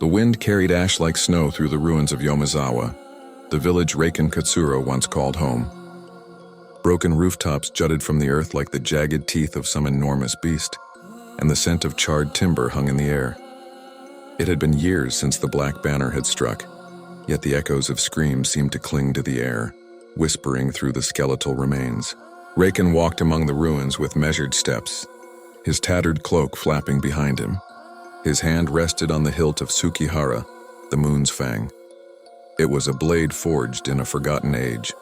The wind carried ash like snow through the ruins of Yomizawa, the village Reiken Katsuro once called home. Broken rooftops jutted from the earth like the jagged teeth of some enormous beast, and the scent of charred timber hung in the air. It had been years since the Black Banner had struck, yet the echoes of screams seemed to cling to the air, whispering through the skeletal remains. Reiken walked among the ruins with measured steps, his tattered cloak flapping behind him. His hand rested on the hilt of Tsukihara, the moon's fang. It was a blade forged in a forgotten age,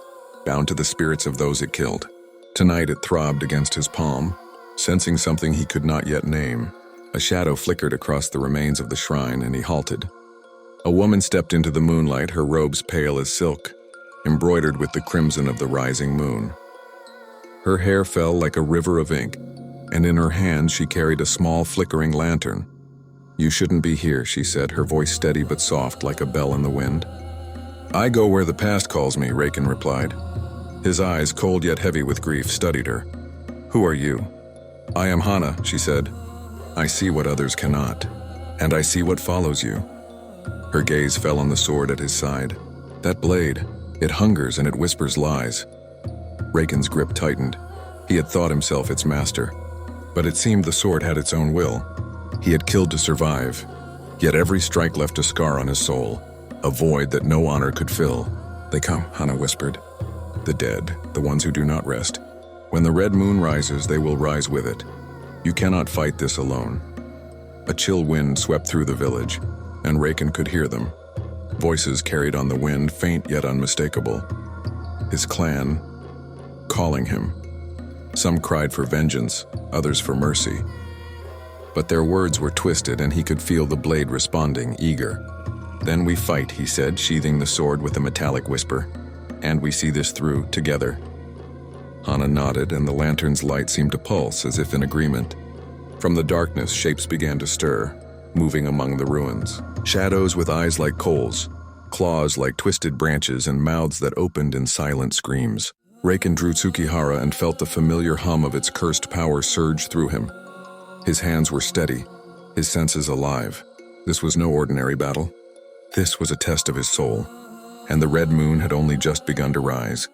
bound to the spirits of those it killed. Tonight it throbbed against his palm, sensing something he could not yet name. A shadow flickered across the remains of the shrine, and he halted. A woman stepped into the moonlight, her robes pale as silk, embroidered with the crimson of the rising moon. Her hair fell like a river of ink, and in her hand she carried a small flickering lantern. "You shouldn't be here," she said, her voice steady but soft like a bell in the wind. "I go where the past calls me," Reiken replied. His eyes, cold yet heavy with grief, studied her. "Who are you?" "I am Hana," she said. "I see what others cannot, and I see what follows you." Her gaze fell on the sword at his side. "That blade, it hungers and it whispers lies." Reiken's grip tightened. He had thought himself its master, but it seemed the sword had its own will. He had killed to survive, yet every strike left a scar on his soul, a void that no honor could fill. "They come," Hana whispered. "The dead, the ones who do not rest. When the red moon rises, they will rise with it. You cannot fight this alone." A chill wind swept through the village, and Reiken could hear them. Voices carried on the wind, faint yet unmistakable. His clan, calling him. Some cried for vengeance, others for mercy. But their words were twisted, and he could feel the blade responding, eager. "Then we fight," he said, sheathing the sword with a metallic whisper. "And we see this through, together." Hana nodded, and the lantern's light seemed to pulse, as if in agreement. From the darkness, shapes began to stir, moving among the ruins. Shadows with eyes like coals, claws like twisted branches, and mouths that opened in silent screams. Reiken drew Tsukihara and felt the familiar hum of its cursed power surge through him. His hands were steady, his senses alive. This was no ordinary battle. This was a test of his soul, and the red moon had only just begun to rise.